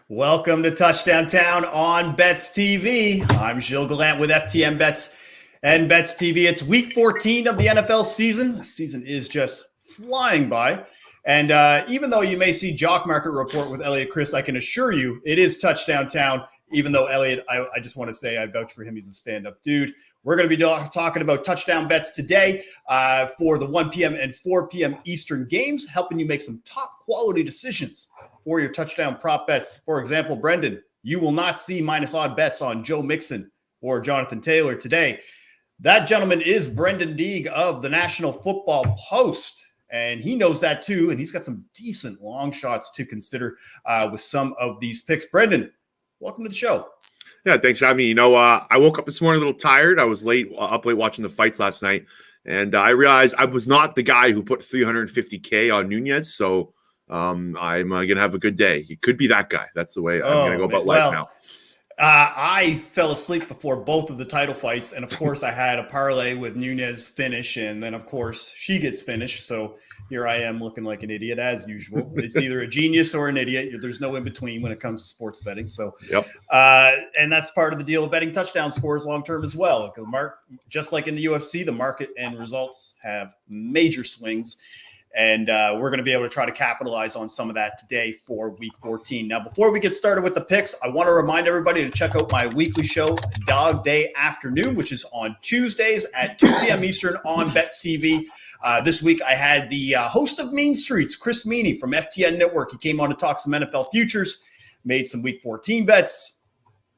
Welcome to Touchdown Town on BetsTV. I'm Gilles Gallant with FTNBets and BetsTV. It's week 14 of the NFL season. The season is just flying by. And even though you may see Jock Market Report with Elliot Christ, I can assure you it is Touchdown Town. Even though Elliot, I just want to say I vouch for him. He's a stand-up dude. We're going to be talking about touchdown bets today for the 1 p.m. and 4 p.m. Eastern games, helping you make some top quality decisions for your touchdown prop bets. For example, Brenden, you will not see minus odd bets on Joe Mixon or Jonathan Taylor today. That gentleman is Brenden Deeg of the National Football Post, and he knows that too, and he's got some decent long shots to consider with some of these picks. Brenden, welcome to the show. Yeah, thanks for having me. I woke up this morning a little tired. I was up late watching the fights last night, and I realized I was not the guy who put $350K on Nunez, so I'm going to have a good day. It could be that guy. That's the way I'm going to go about life now. I fell asleep before both of the title fights, and of course I had a parlay with Nunez finish, and then of course she gets finished, so here I am looking like an idiot as usual. It's either a genius or an idiot. There's no in between when it comes to sports betting. So, yep. And that's part of the deal of betting touchdown scores long-term as well. Just like in the UFC, the market and results have major swings. And we're going to be able to try to capitalize on some of that today for week 14. Now, before we get started with the picks, I want to remind everybody to check out my weekly show, Dog Day Afternoon, which is on Tuesdays at 2 p.m. Eastern on BetsTV. This week, I had the host of Mean Streets, Chris Meany from FTN Network. He came on to talk some NFL futures, made some week 14 bets.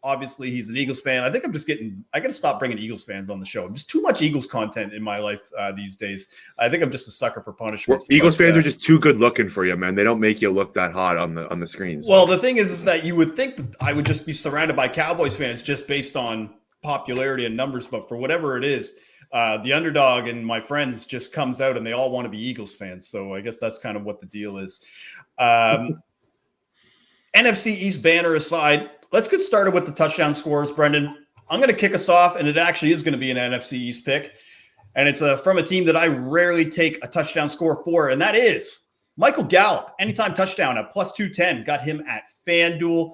Obviously, he's an Eagles fan. I think I got to stop bringing Eagles fans on the show. Just too much Eagles content in my life these days. I think I'm just a sucker for punishment. Eagles fans are just too good looking for you, man. They don't make you look that hot on the screens. Well, the thing is that you would think that I would just be surrounded by Cowboys fans just based on popularity and numbers. But for whatever it is, the underdog and my friends just comes out and they all want to be Eagles fans. So I guess that's kind of what the deal is. NFC East banner aside, let's get started with the touchdown scores, Brenden. I'm going to kick us off, and it actually is going to be an NFC East pick. And it's from a team that I rarely take a touchdown score for, and that is Michael Gallup. Anytime touchdown at plus 210. Got him at FanDuel.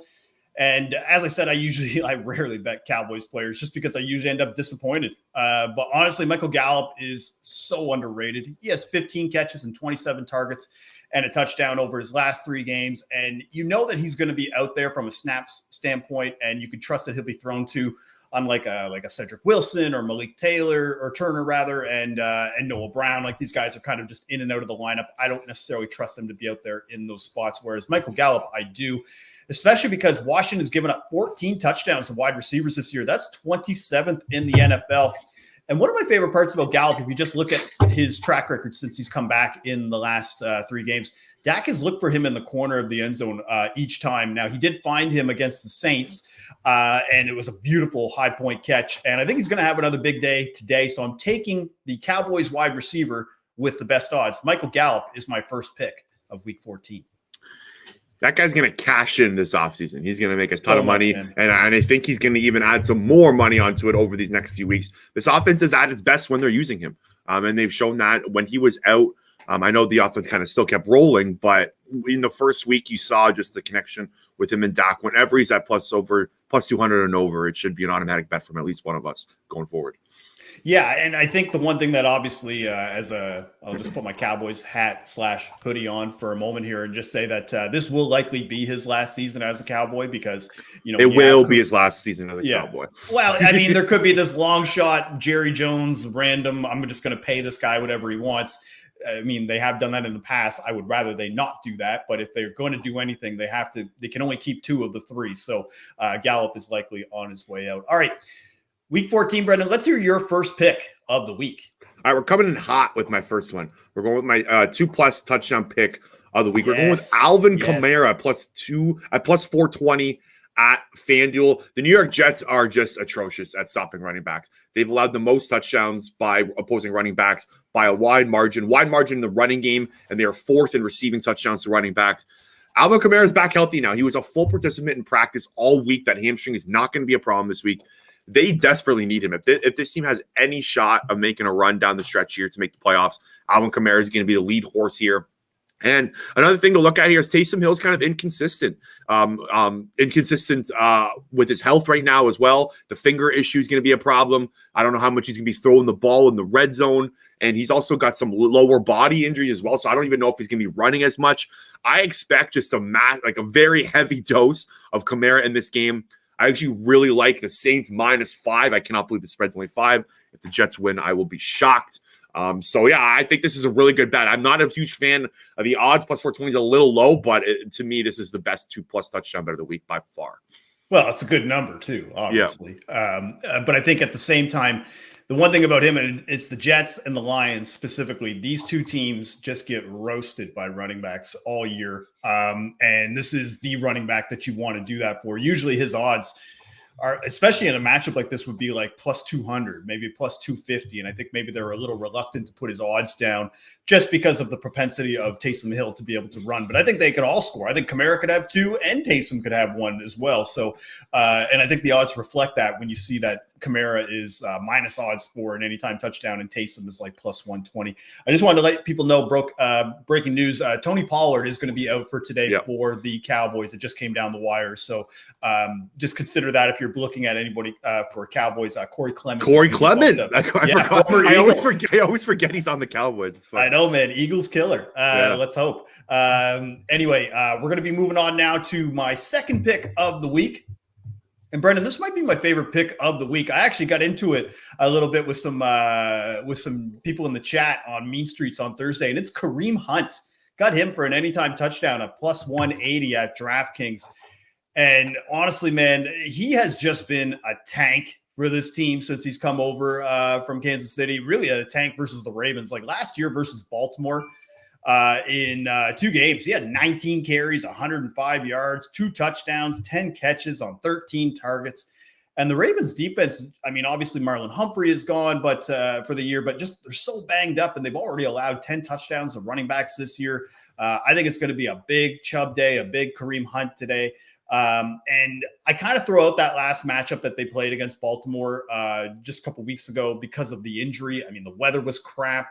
And as I said, I rarely bet Cowboys players just because I usually end up disappointed. But honestly, Michael Gallup is so underrated. He has 15 catches and 27 targets and a touchdown over his last 3 games. And you know that he's going to be out there from a snaps standpoint, and you can trust that he'll be thrown to, unlike a Cedric Wilson or Malik Taylor or Turner rather, and Noah Brown. Like, these guys are kind of just in and out of the lineup. I don't necessarily trust them to be out there in those spots, whereas Michael Gallup, I do, especially because Washington's given up 14 touchdowns to wide receivers this year. That's 27th in the NFL. And one of my favorite parts about Gallup, if you just look at his track record since he's come back in the last 3 games, Dak has looked for him in the corner of the end zone each time. Now, he did find him against the Saints, and it was a beautiful high-point catch. And I think he's going to have another big day today. So I'm taking the Cowboys wide receiver with the best odds. Michael Gallup is my first pick of Week 14. That guy's going to cash in this offseason. He's going to make a ton of money, and I think he's going to even add some more money onto it over these next few weeks. This offense is at its best when they're using him, and they've shown that when he was out. I know the offense kind of still kept rolling, but in the first week, you saw just the connection with him and Dak. Whenever he's at plus 200 and over, it should be an automatic bet from at least one of us going forward. Yeah, and I think the one thing that obviously I'll just put my Cowboys hat / hoodie on for a moment here and just say that this will likely be his last season as a Cowboy because, it will be his last season as a Cowboy. Well, I mean, there could be this long shot, Jerry Jones, random, I'm just going to pay this guy whatever he wants. I mean, they have done that in the past. I would rather they not do that. But if they're going to do anything, they can only keep 2 of the 3. So Gallup is likely on his way out. All right. Week 14, Brenden, let's hear your first pick of the week. All right, we're coming in hot with my first one. We're going with my 2+ touchdown pick of the week. We're going with Alvin Kamara at plus 420 at FanDuel. The New York Jets are just atrocious at stopping running backs. They've allowed the most touchdowns by opposing running backs by a wide margin in the running game, and they are 4th in receiving touchdowns to running backs. Alvin Kamara is back healthy now. He was a full participant in practice all week. That hamstring is not going to be a problem this week. They desperately need him. If this team has any shot of making a run down the stretch here to make the playoffs, Alvin Kamara is going to be the lead horse here. And another thing to look at here is Taysom Hill's kind of inconsistent, with his health right now as well. The finger issue is going to be a problem. I don't know how much he's going to be throwing the ball in the red zone. And he's also got some lower body injuries as well. So I don't even know if he's going to be running as much. I expect just a very heavy dose of Kamara in this game. I actually really like the Saints -5. I cannot believe the spread's only 5. If the Jets win, I will be shocked. So yeah, I think this is a really good bet. I'm not a huge fan of the odds. +420 is a little low, but to me, this is the best 2+ touchdown bet of the week by far. Well, it's a good number too, obviously. Yeah. But I think at the same time, the one thing about him, and it's the Jets and the Lions specifically, these two teams just get roasted by running backs all year. And this is the running back that you want to do that for. Usually his odds are, especially in a matchup like this, would be like +200, maybe +250. And I think maybe they're a little reluctant to put his odds down just because of the propensity of Taysom Hill to be able to run. But I think they could all score. I think Kamara could have 2 and Taysom could have 1 as well. So, and I think the odds reflect that when you see that Kamara is minus odds for an anytime touchdown and Taysom is like +120. I just wanted to let people know, breaking news, Tony Pollard is going to be out for today for the Cowboys. It just came down the wire. So just consider that if you're looking at anybody for Cowboys. Corey Clement. I always forget he's on the Cowboys. It's I know, man. Eagles killer. Let's hope. Anyway, we're going to be moving on now to my second pick of the week. And Brenden, this might be my favorite pick of the week. I actually got into it a little bit with some people in the chat on Mean Streets on Thursday, and it's Kareem Hunt. Got him for an anytime touchdown at +180 at DraftKings. And honestly, man, he has just been a tank for this team since he's come over from Kansas City. Really a tank versus the Ravens. Like last year versus Baltimore, in 2 games, he had 19 carries, 105 yards, 2 touchdowns, 10 catches on 13 targets. And the Ravens defense, I mean, obviously Marlon Humphrey is gone, but for the year, but just they're so banged up, and they've already allowed 10 touchdowns of running backs this year. I think it's going to be a big Chubb day, a big Kareem Hunt today. And I kind of throw out that last matchup that they played against Baltimore just a couple weeks ago because of the injury. I mean, the weather was crap.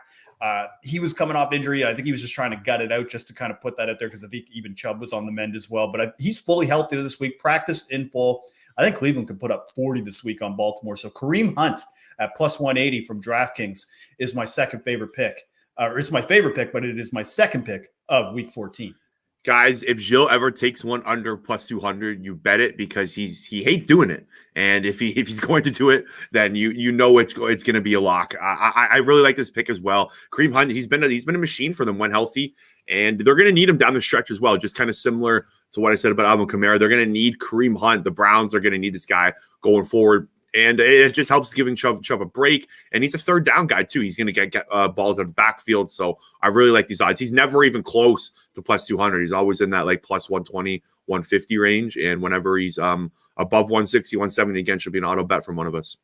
He was coming off injury, and I think he was just trying to gut it out just to kind of put that out there because I think even Chubb was on the mend as well. But he's fully healthy this week, practiced in full. I think Cleveland could put up 40 this week on Baltimore. So Kareem Hunt at +180 from DraftKings is my second favorite pick. Or it's my favorite pick, but it is my second pick of Week 14. Guys, if Gilles ever takes one under +200, you bet it because he hates doing it. And if he's going to do it, then you know it's going to be a lock. I really like this pick as well. Kareem Hunt, he's been a machine for them when healthy, and they're going to need him down the stretch as well. Just kind of similar to what I said about Alvin Kamara, they're going to need Kareem Hunt. The Browns are going to need this guy going forward. And it just helps giving Chubb a break. And he's a third down guy, too. He's going to get balls out of the backfield. So I really like these odds. He's never even close to +200. He's always in that like +120, 150 range. And whenever he's above 160, 170, again, should be an auto bet from one of us.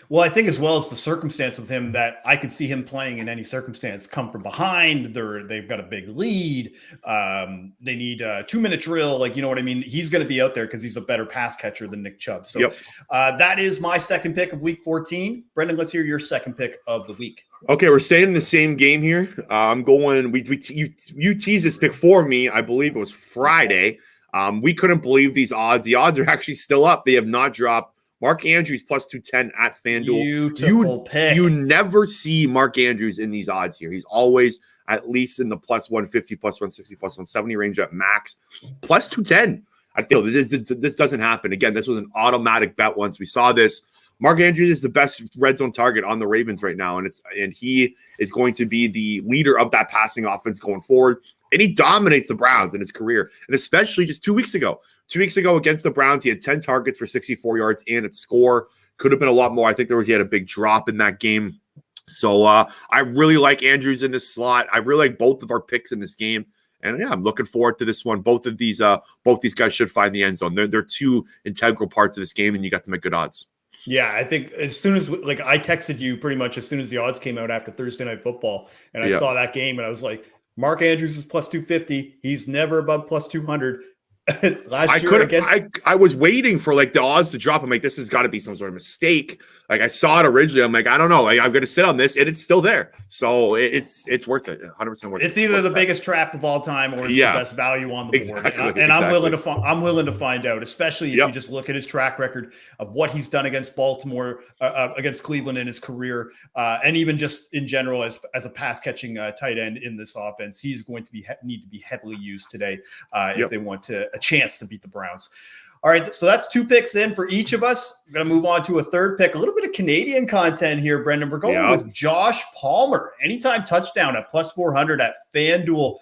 Well, I think as well as the circumstance with him that I could see him playing in any circumstance, come from behind. They've got a big lead. They need a 2-minute drill. Like, you know what I mean? He's going to be out there because he's a better pass catcher than Nick Chubb. So that is my second pick of Week 14. Brenden, let's hear your second pick of the week. Okay, we're staying in the same game here. I'm going. You teased this pick for me. I believe it was Friday. We couldn't believe these odds. The odds are actually still up. They have not dropped. Mark Andrews +210 at FanDuel. Beautiful pick. You never see Mark Andrews in these odds here. He's always at least in the +150, +160, +170 range at max. +210. I feel this doesn't happen. Again, this was an automatic bet once we saw this. Mark Andrews is the best red zone target on the Ravens right now, and he is going to be the leader of that passing offense going forward. And he dominates the Browns in his career, and especially just 2 weeks ago. 2 weeks ago against the Browns, he had 10 targets for 64 yards and a score. Could have been a lot more. I think he had a big drop in that game. So I really like Andrews in this slot. I really like both of our picks in this game. And yeah, I'm looking forward to this one. Both these guys should find the end zone. They're 2 integral parts of this game, and you got them at good odds. Yeah, I think as soon as I texted you pretty much as soon as the odds came out after Thursday Night Football, and I saw that game, and I was like, Mark Andrews is +250. He's never above +200. last year against. I was waiting for like the odds to drop. I'm like, this has got to be some sort of mistake. Like I saw it originally. I'm like, I don't know. Like I'm going to sit on this, and it's still there. So it's worth it. 100% worth it. It's either the biggest trap of all time, or it's the best value on the board. And I'm willing to find out, especially if you just look at his track record of what he's done against Baltimore, against Cleveland in his career, and even just in general as a pass catching tight end in this offense. He's going to need to be heavily used today if they want a chance to beat the Browns. All right, so that's 2 picks in for each of us. We're going to move on to a third pick. A little bit of Canadian content here, Brenden. We're going with Josh Palmer. Anytime touchdown at plus 400 at FanDuel.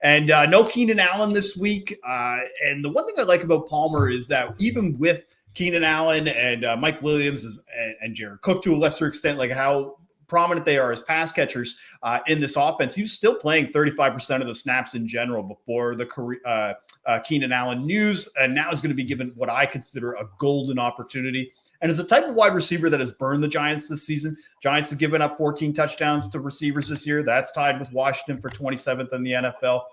And no Keenan Allen this week. And the one thing I like about Palmer is that even with Keenan Allen and Mike Williams and Jared Cook to a lesser extent, like how prominent they are as pass catchers in this offense, he was still playing 35% of the snaps in general before the Keenan Allen news, and now is going to be given what I consider a golden opportunity. And as a type of wide receiver that has burned the Giants this season, Giants have given up 14 touchdowns to receivers this year. That's tied with Washington for 27th in the NFL.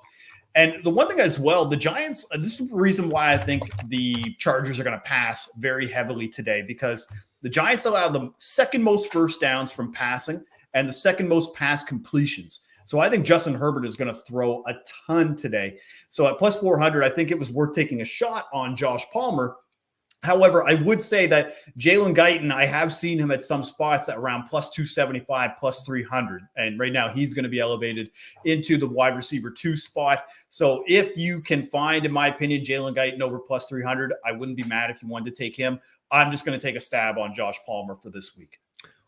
And the one thing as well, the Giants, this is the reason why I think the Chargers are going to pass very heavily today, because the Giants allow the second most first downs from passing and the second most pass completions. So I think Justin Herbert is going to throw a ton today. So at plus 400, I think it was worth taking a shot on Josh Palmer. However, I would say that Jalen Guyton, I have seen him at some spots at around plus 275, plus 300. And right now he's going to be elevated into the wide receiver 2 spot. So if you can find, in my opinion, Jalen Guyton over plus 300, I wouldn't be mad if you wanted to take him. I'm just going to take a stab on Josh Palmer for this week.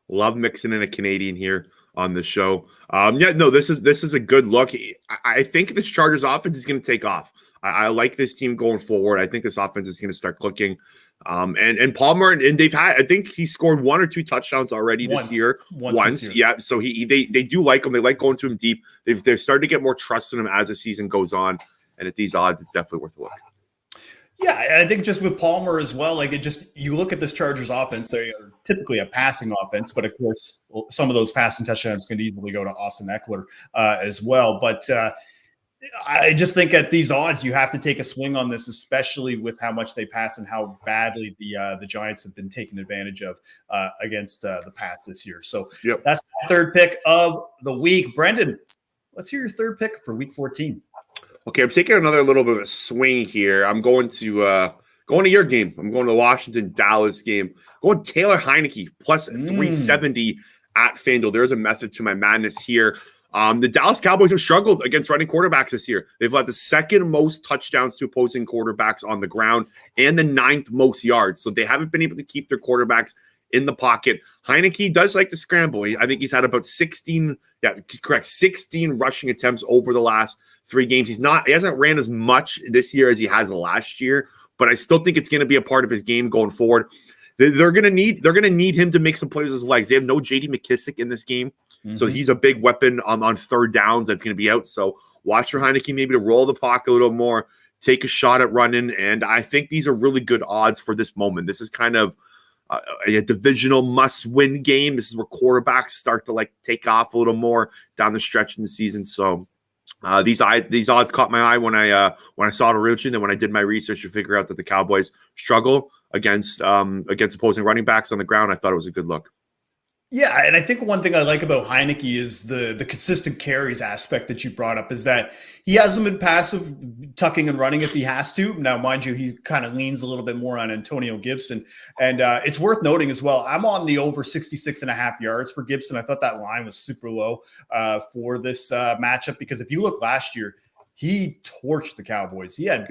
Love mixing in a Canadian here on the show. This is a good look. I think this Chargers offense is going to take off. I like this team going forward. I think this offense is going to start clicking. And Palmer, and they've had, I think he scored 1 or 2 touchdowns already this year. Once. Yeah. So they do like him. They like going to him deep. They've started to get more trust in him as the season goes on. And at these odds, it's definitely worth a look. Yeah, I think just with Palmer as well, you look at this Chargers offense, they are typically a passing offense, but of course, some of those passing touchdowns can easily go to Austin Eckler as well. But I just think at these odds, you have to take a swing on this, especially with how much they pass and how badly the Giants have been taken advantage of against the pass this year. So that's my third pick of the week. Brenden, let's hear your third pick for week 14. Okay, I'm taking another little bit of a swing here. I'm going to your game. I'm going to the Washington-Dallas game. I'm going Taylor Heineke plus 370 at FanDuel. There's a method to my madness here. The Dallas Cowboys have struggled against running quarterbacks this year. They've led the second most touchdowns to opposing quarterbacks on the ground and the 9th most yards. So they haven't been able to keep their quarterbacks in the pocket. Heineke does like to scramble. I think he's had about 16 rushing attempts over the last 3 games. He hasn't ran as much this year as he has last year, but I still think it's going to be a part of his game going forward. They're going to need him to make some plays with his legs. They have no J.D. McKissick in this game, so he's a big weapon on third downs that's going to be out. So watch for Heineke maybe to roll the pocket a little more, take a shot at running, and I think these are really good odds for this moment. This is kind of a divisional must-win game. This is where quarterbacks start to take off a little more down the stretch in the season. So these odds caught my eye when I saw it originally. Then when I did my research to figure out that the Cowboys struggle against opposing running backs on the ground, I thought it was a good look. Yeah, and I think one thing I like about Heineke is the consistent carries aspect that you brought up, is that he hasn't been passive, tucking and running if he has to. Now, mind you, he kind of leans a little bit more on Antonio Gibson. And it's worth noting as well, I'm on the over 66.5 yards for Gibson. I thought that line was super low for this matchup, because if you look last year, he torched the Cowboys. He had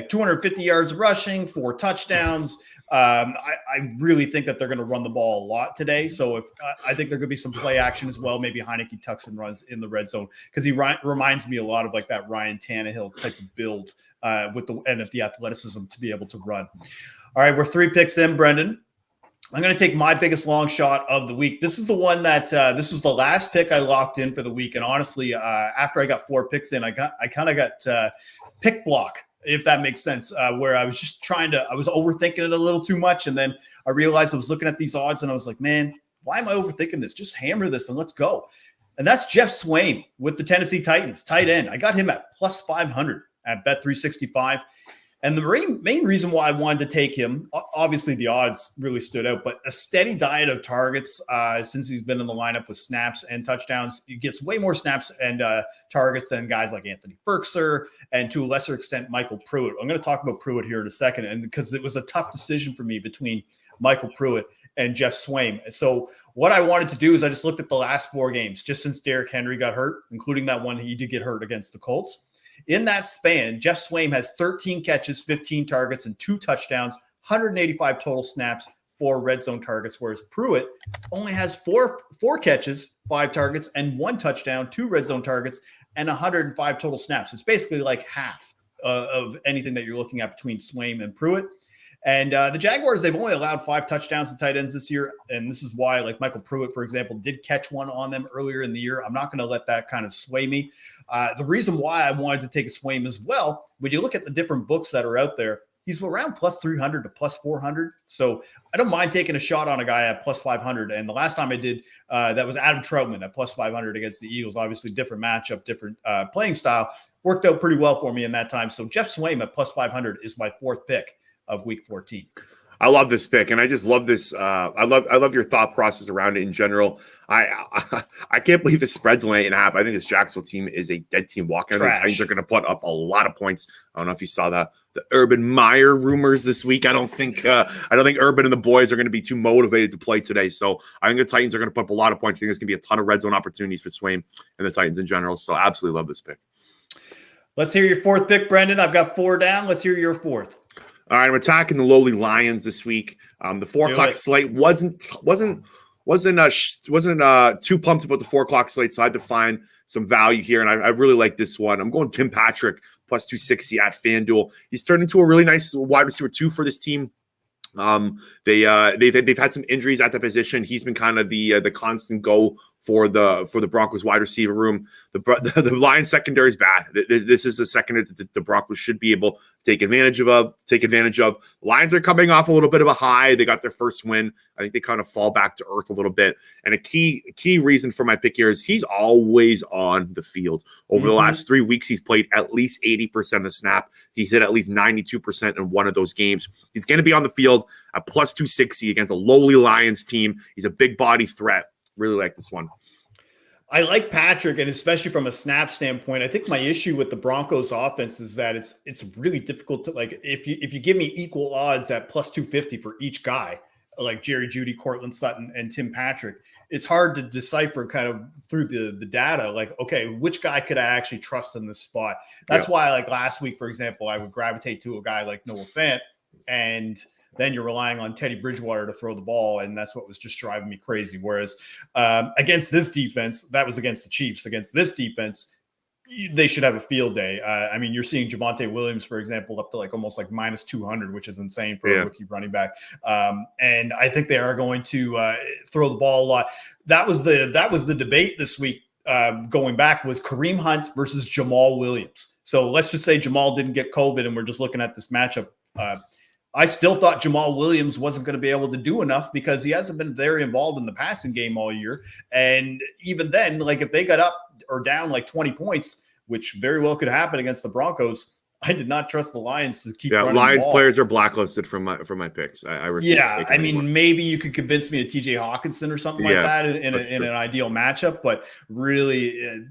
250 yards rushing, 4 touchdowns. I really think that they're going to run the ball a lot today. So I think there could be some play action as well. Maybe Heineke tucks and runs in the red zone, because he reminds me a lot of that Ryan Tannehill type of build with the athleticism to be able to run. All right, we're 3 picks in, Brenden. I'm going to take my biggest long shot of the week. This is the one that this was the last pick I locked in for the week. And honestly, after I got 4 picks in, I kind of got pick block, if that makes sense, where I was just I was overthinking it a little too much. And then I realized I was looking at these odds and I was like, man, why am I overthinking this? Just hammer this and let's go. And that's Jeff Swain with the Tennessee Titans, tight end. I got him at plus 500 at Bet365. And the main reason why I wanted to take him, obviously the odds really stood out, but a steady diet of targets since he's been in the lineup with snaps and touchdowns. He gets way more snaps and targets than guys like Anthony Firkser and to a lesser extent, Michael Pruitt. I'm going to talk about Pruitt here in a second, and because it was a tough decision for me between Michael Pruitt and Jeff Swaim. So what I wanted to do is I just looked at the last 4 games, just since Derrick Henry got hurt, including that one he did get hurt against the Colts. In that span, Jeff Swaim has 13 catches, 15 targets, and 2 touchdowns, 185 total snaps, 4 red zone targets, whereas Pruitt only has four catches, 5 targets, and 1 touchdown, 2 red zone targets, and 105 total snaps. It's basically like half of anything that you're looking at between Swaim and Pruitt. And the Jaguars, they've only allowed 5 touchdowns to tight ends this year. And this is why, like Michael Pruitt, for example, did catch one on them earlier in the year. I'm not going to let that kind of sway me. The reason why I wanted to take a Swaim as well, when you look at the different books that are out there, he's around plus 300 to plus 400. So I don't mind taking a shot on a guy at plus 500. And the last time I did, that was Adam Troutman at plus 500 against the Eagles. Obviously, different matchup, different playing style. Worked out pretty well for me in that time. So Jeff Swaim at plus 500 is my 4th pick of week 14. I love this pick, and I just love this. I love your thought process around it in general. I can't believe the spread's only 8.5. I think this Jacksonville team is a dead team walking. I think Titans are going to put up a lot of points. I don't know if you saw the Urban Meyer rumors this week. I don't think Urban and the boys are going to be too motivated to play today. So I think the Titans are going to put up a lot of points. I think there's going to be a ton of red zone opportunities for Swaim and the Titans in general. So absolutely love this pick. Let's hear your 4th pick, Brenden. I've got 4 down. Let's hear your 4th. All right, I'm attacking the lowly Lions this week. The 4 o'clock slate wasn't too pumped about the 4 o'clock slate, so I had to find some value here, and I really like this one. I'm going Tim Patrick plus 260 at FanDuel. He's turned into a really nice wide receiver 2 for this team. They've had some injuries at the position. He's been kind of the constant go for the Broncos wide receiver room. The Lions secondary is bad. This is a secondary that the Broncos should be able to take advantage of. The Lions are coming off a little bit of a high. They got their first win. I think they kind of fall back to earth a little bit. And a key reason for my pick here is he's always on the field. Over the last 3 weeks, he's played at least 80% of the snap. He hit at least 92% in one of those games. He's going to be on the field at plus 260 against a lowly Lions team. He's a big body threat. Really like this one. I like Patrick, and especially from a snap standpoint, I think my issue with the Broncos offense is that it's really difficult to, like, if you give me equal odds at plus 250 for each guy, like Jerry Jeudy, Cortland Sutton, and Tim Patrick, it's hard to decipher kind of through the data, like, okay, which guy could I actually trust in this spot? That's why, like last week, for example, I would gravitate to a guy like Noah Fant, and then you're relying on Teddy Bridgewater to throw the ball, and that's what was just driving me crazy. Whereas against this defense, that was against the Chiefs. Against this defense, they should have a field day. I mean, you're seeing Javonte Williams, for example, up to like almost like minus 200, which is insane for a rookie running back. And I think they are going to throw the ball a lot. That was the debate this week. Going back was Kareem Hunt versus Jamal Williams. So let's just say Jamal didn't get COVID, and we're just looking at this matchup. I still thought Jamal Williams wasn't going to be able to do enough because he hasn't been very involved in the passing game all year. And even then, like if they got up or down like 20 points, which very well could happen against the Broncos, I did not trust the Lions to keep running Lions the ball. Players are blacklisted from my picks. I mean, maybe you could convince me of TJ Hawkinson or something like that in an ideal matchup, but really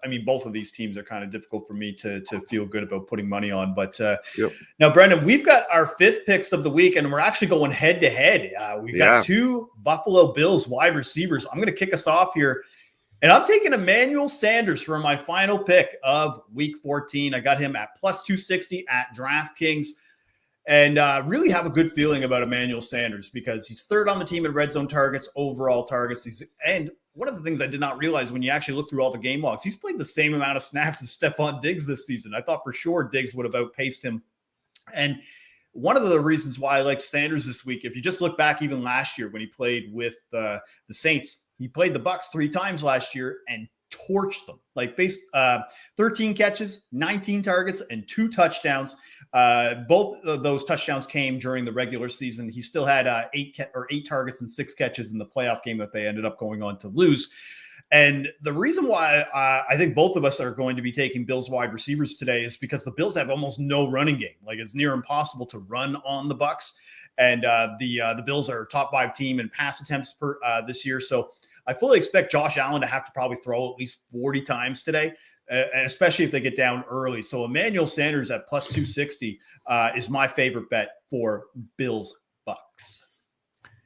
I mean, both of these teams are kind of difficult for me to feel good about putting money on. But now, Brenden, we've got our 5th picks of the week, and we're actually going head to head. We've got 2 Buffalo Bills wide receivers. I'm going to kick us off here, and I'm taking Emmanuel Sanders for my final pick of week 14. I got him at plus 260 at DraftKings. And really have a good feeling about Emmanuel Sanders because he's 3rd on the team in red zone targets, overall targets. And one of the things I did not realize when you actually look through all the game logs, he's played the same amount of snaps as Stephon Diggs this season. I thought for sure Diggs would have outpaced him. And one of the reasons why I like Sanders this week, if you just look back even last year when he played with the Saints, he played the Bucs 3 times last year and torched them. Like faced 13 catches, 19 targets, and 2 touchdowns. Both of those touchdowns came during the regular season. He still had 8 targets and 6 catches in the playoff game that they ended up going on to lose. And the reason why I think both of us are going to be taking Bills wide receivers today is because the Bills have almost no running game. Like, it's near impossible to run on the Bucs. And the Bills are a top 5 team in pass attempts per this year. So I fully expect Josh Allen to have to probably throw at least 40 times today, and especially if they get down early. So Emmanuel Sanders at plus 260 is my favorite bet for Bills Bucs.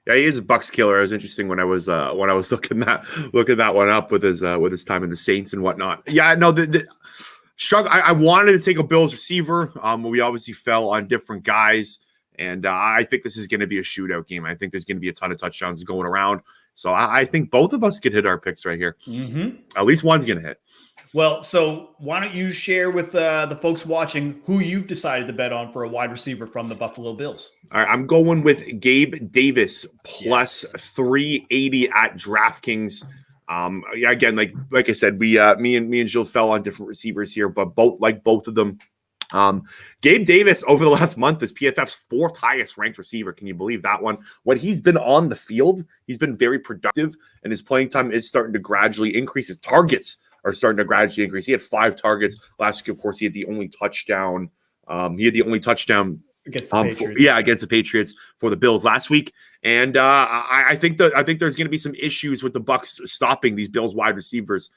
Yeah, he is a Bucs killer. It was interesting when I was looking that one up with his time in the Saints and whatnot. Yeah, no, the struggle. I wanted to take a Bills receiver. We obviously fell on different guys, and I think this is going to be a shootout game. I think there's going to be a ton of touchdowns going around. So I think both of us could hit our picks right here. Mm-hmm. At least one's going to hit. Well, so why don't you share with the folks watching who you've decided to bet on for a wide receiver from the Buffalo Bills? All right, I'm going with Gabe Davis plus 380 at DraftKings. Again, like I said, me and Gilles fell on different receivers here, but both of them. Gabe Davis over the last month is PFF's 4th highest ranked receiver. Can you believe that one? When he's been on the field, he's been very productive, and his playing time is starting to gradually increase. His targets are starting to gradually increase. He had 5 targets last week. Of course, he had the only touchdown. Against the Patriots. Against the Patriots for the Bills last week. And I think there's going to be some issues with the Bucs stopping these Bills wide receivers.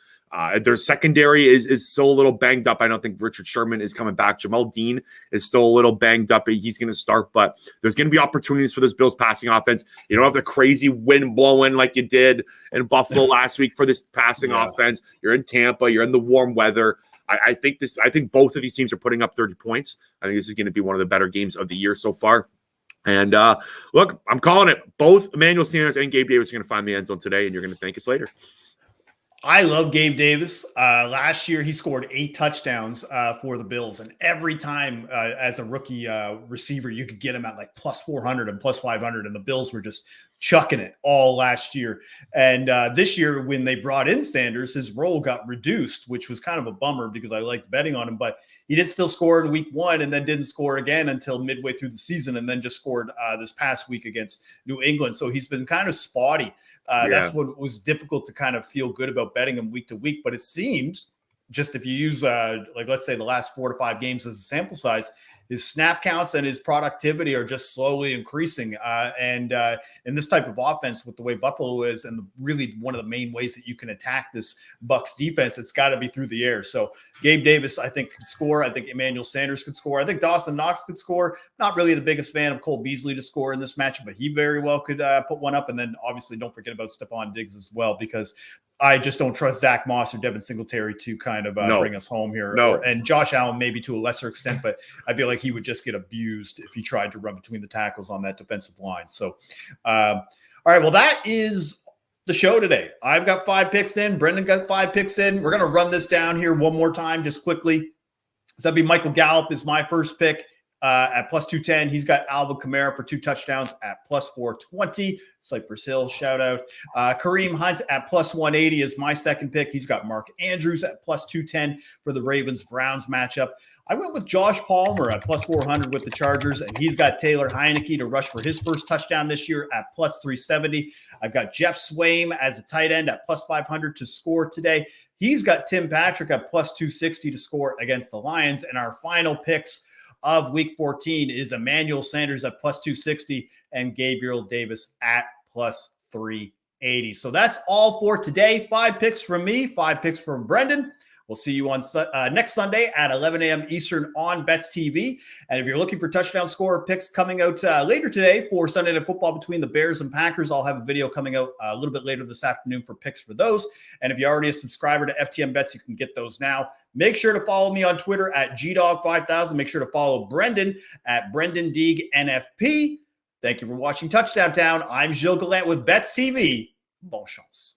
Their secondary is still a little banged up. I don't think Richard Sherman is coming back. Jamal Dean is still a little banged up. He's going to start, but there's going to be opportunities for this Bills passing offense. You don't have the crazy wind blowing like you did in Buffalo last week for this passing offense. You're in Tampa. You're in the warm weather. I think both of these teams are putting up 30 points. I think this is going to be one of the better games of the year so far. And look, I'm calling it. Both Emmanuel Sanders and Gabe Davis are going to find the end zone today, and you're going to thank us later. I love Gabe Davis. Last year, he scored 8 touchdowns for the Bills. And every time as a rookie receiver, you could get him at like plus 400 and plus 500. And the Bills were just chucking it all last year. And this year, when they brought in Sanders, his role got reduced, which was kind of a bummer because I liked betting on him. But he did still score in week 1 and then didn't score again until midway through the season, and then just scored this past week against New England. So he's been kind of spotty. That's what was difficult to kind of feel good about betting him week to week. But it seems, just if you use, let's say the last 4 to 5 games as a sample size, his snap counts and his productivity are just slowly increasing. And in this type of offense, with the way Buffalo is, and really one of the main ways that you can attack this Bucs defense, it's got to be through the air. So Gabe Davis, I think, could score. I think Emmanuel Sanders could score. I think Dawson Knox could score. Not really the biggest fan of Cole Beasley to score in this matchup, but he very well could put one up. And then obviously don't forget about Stephon Diggs as well, because I just don't trust Zach Moss or Devin Singletary to kind of bring us home here. And Josh Allen maybe to a lesser extent, but I feel like he would just get abused if he tried to run between the tackles on that defensive line. So, all right, well, that is the show today. I've got 5 picks in. Brenden got 5 picks in. We're going to run this down here one more time just quickly. So that'd be Michael Gallup is my first pick. At plus 210, he's got Alvin Kamara for 2 touchdowns at plus 420. Cypress Hill, shout out. Kareem Hunt at plus 180 is my second pick. He's got Mark Andrews at plus 210 for the Ravens-Browns matchup. I went with Josh Palmer at plus 400 with the Chargers, and he's got Taylor Heineke to rush for his first touchdown this year at plus 370. I've got Jeff Swaim as a tight end at plus 500 to score today. He's got Tim Patrick at plus 260 to score against the Lions. And our final picks of week 14 is Emmanuel Sanders at plus 260 and Gabriel Davis at plus 380. So that's all for today. 5 picks from me, 5 picks from Brenden. We'll see you on next Sunday at 11 a.m. Eastern on BetsTV. And if you're looking for touchdown scorer picks coming out later today for Sunday Night Football between the Bears and Packers, I'll have a video coming out a little bit later this afternoon for picks for those. And if you're already a subscriber to FTNBets, you can get those now. Make sure to follow me on Twitter at GDog5000. Make sure to follow Brenden at Brenden Deeg NFP. Thank you for watching Touchdown Town. I'm Gilles Gallant with BetsTV. Bon chance.